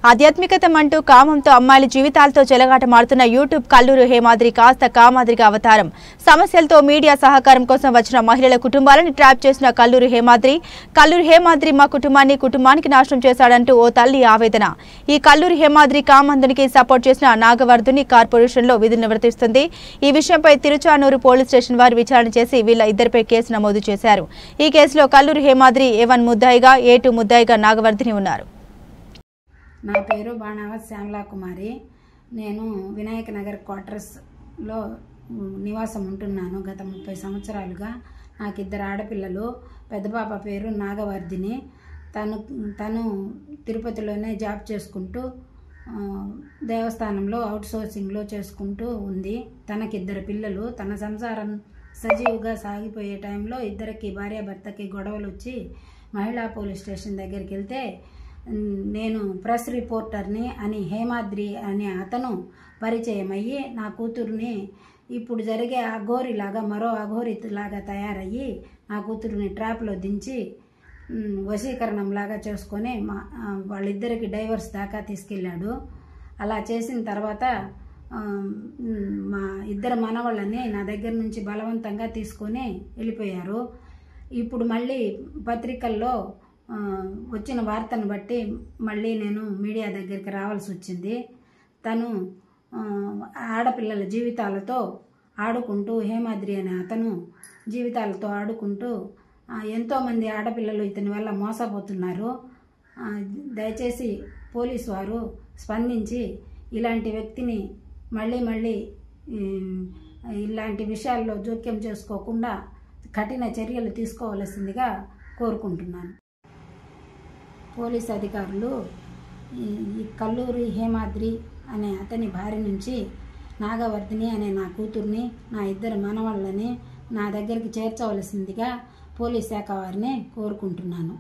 ఆధ్యాత్మికతమంటూ కామంతో అమ్మాయిల జీవితాలతో చెలగాటమాడుతున్న యూట్యూబ్ కల్లూరు హేమాద్రి కాస్త కామాద్రిగా అవతారం. సమస్యలతో మీడియా సహకారం కోసం వచ్చిన మహిళల కుటుంబాలను ట్రాప్ చేసిన కల్లూరు హేమాద్రి మా కుటుంబానికి నాశనం చేశాడంటూ ఓ తల్లి ఆవేదన. ఈ కల్లూరు హేమాద్రి కామందునికి సపోర్ట్ చేసిన నాగవర్ధుని కార్పొరేషన్లో విధులు నిర్వర్తిస్తుంది. ఈ విషయంపై తిరుచానూరు పోలీస్ స్టేషన్ వారు విచారణ చేసి వీళ్ళ ఇద్దరిపై కేసు నమోదు చేశారు. ఈ కేసులో కల్లూరు హేమాద్రి A1 ముద్దాయిగా, A2 ముద్దాయిగా నాగవర్ధుని ఉన్నారు. నా పేరు బాణావత్ శ్యామలా కుమారి. నేను వినాయక నగర్ క్వార్టర్స్లో నివాసం ఉంటున్నాను గత 30 సంవత్సరాలుగా. నాకు 2 ఆడపిల్లలు. పెద్ద పాప పేరు నాగవర్ధిని. తను తిరుపతిలోనే జాబ్ చేసుకుంటూ దేవస్థానంలో అవుట్సోర్సింగ్లో చేసుకుంటూ ఉంది. తనకి 2 పిల్లలు. తన సంసారం సజీవుగా సాగిపోయే టైంలో ఇద్దరికి భార్యాభర్తకి గొడవలు వచ్చి మహిళా పోలీస్ స్టేషన్ దగ్గరికి వెళ్తే నేను ప్రెస్ రిపోర్టర్ని అని హేమాద్రి అనే అతను పరిచయం అయ్యి నా కూతుర్ని ఇప్పుడు జరిగే అఘోరిలాగా మరో అఘోరిలాగా తయారయ్యి నా కూతుర్ని ట్రాప్లో దించి వశీకరణంలాగా చేసుకొని వాళ్ళిద్దరికి డైవర్స్ దాకా తీసుకెళ్ళాడు. అలా చేసిన తర్వాత మా 2 మనవాళ్ళని నా దగ్గర నుంచి బలవంతంగా తీసుకొని వెళ్ళిపోయారు. ఇప్పుడు మళ్ళీ పత్రికల్లో వచ్చిన వార్తను బట్టి మళ్ళీ నేను మీడియా దగ్గరికి రావాల్సి వచ్చింది. తను ఆడపిల్లల జీవితాలతో ఆడుకుంటూ హేమాద్రి అనే అతను జీవితాలతో ఆడుకుంటూ ఎంతోమంది ఆడపిల్లలు ఇతని వల్ల మోసపోతున్నారు. దయచేసి పోలీసు వారు స్పందించి ఇలాంటి వ్యక్తిని మళ్ళీ ఇలాంటి విషయాల్లో జోక్యం చేసుకోకుండా కఠిన చర్యలు తీసుకోవాల్సిందిగా కోరుకుంటున్నాను. పోలీస్ అధికారులు ఈ కల్లూరి హేమాద్రి అనే అతని భార్య నుంచి నాగవర్ధిని అనే నా కూతుర్ని, నా 2 మనవాళ్ళని నా దగ్గరికి చేర్చవలసిందిగా పోలీస్ శాఖ వారిని కోరుకుంటున్నాను.